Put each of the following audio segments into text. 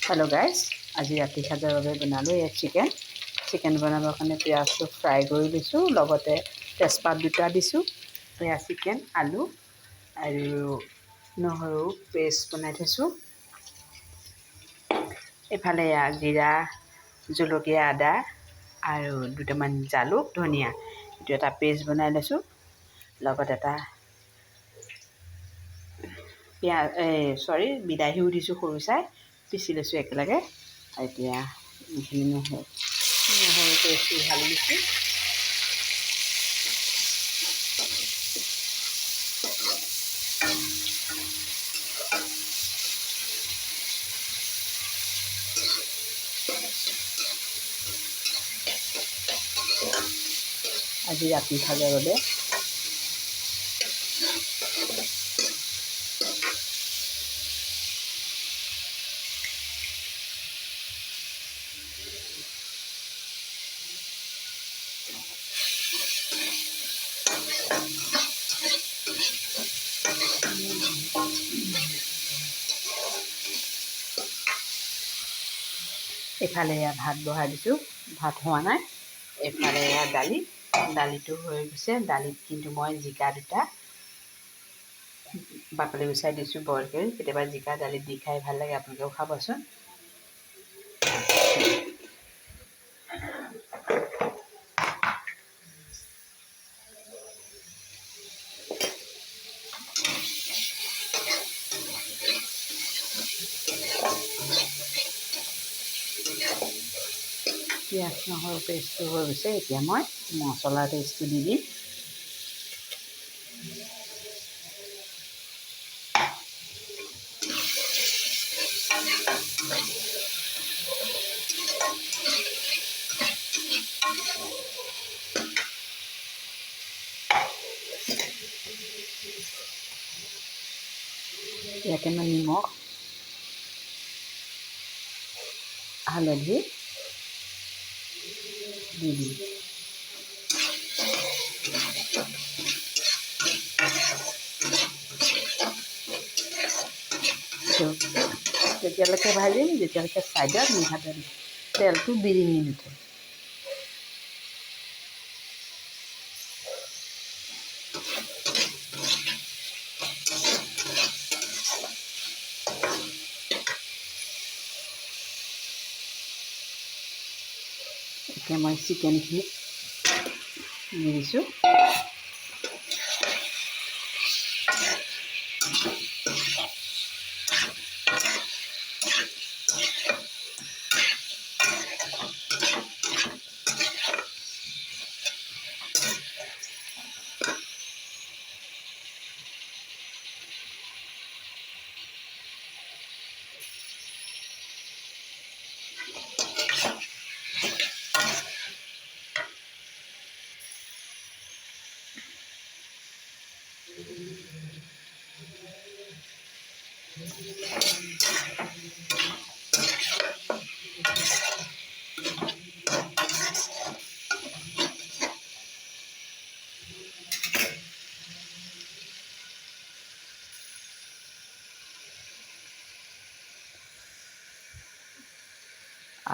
Hello' guys, আজি ৰাতি সাজাৰ বাবে বনালোঁ ইয়াত চিকেন বনাবৰ কাৰণে পিঁয়াজটো ফ্ৰাই কৰি লৈছোঁ, লগতে তেজপাত দুটা দিছোঁ, এয়া চিকেন, আলু আৰু নহৰু পেষ্ট বনাই থৈছোঁ। এইফালে এয়া জিৰা, জলকীয়া, আদা আৰু দুটামান জালুক, ধনিয়া এইটো এটা পেষ্ট বনাই লৈছোঁ। লগত এটা বিলাহীও দিছোঁ সৰু চাই, পিচি লৈছোঁ একেলগে। এতিয়া এইখিনি নহৰু পেষ্টটো ঢালি দিছোঁ। আজি ৰাতি সাজৰ বাবে এইফালে এয়া ভাত বহাই দিছোঁ, ভাত হোৱা নাই। এইফালে এয়া দালিটো হৈ গৈছে। দালিত কিন্তু মই জিকা দুটা বাকলি গুচাই দিছোঁ বইল কৰি। কেতিয়াবা জিকা দালিত দি খাই ভাল লাগে, আপোনালোকেও খাবচোন। পিঁয়াজ নহৰু পেষ্টটো হৈ গৈছে। এতিয়া মই মছলাৰ পেষ্টটো দি দিম। ইয়াতে মই নিমখ, হালধি দি দিম। তেতিয়ালৈকে ভাজিম যেতিয়ালৈকে ছাইডত মিঠাতেল তেলটো বিৰিঙি নুঠে। এতিয়া মই চিকেনখিনি দি দিছোঁ।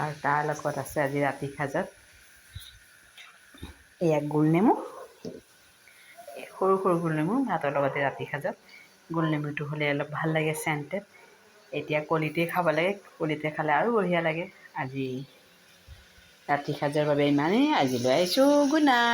আৰু তাৰ লগত আছে আজি ৰাতি সাজত এয়া গোলনেমু, সৰু সৰু গোলনেমু ভাতৰ লগতে ৰাতি সাজত গোলনেমুটো হ'লে অলপ ভাল লাগে চেণ্টেড। এতিয়া কলিতে খাব লাগে, কলিতে খালে আৰু বঢ়িয়া লাগে। আজি ৰাতি সাজৰ বাবে ইমানেই। আজিলৈ আহিছোঁ, গুড নাইট।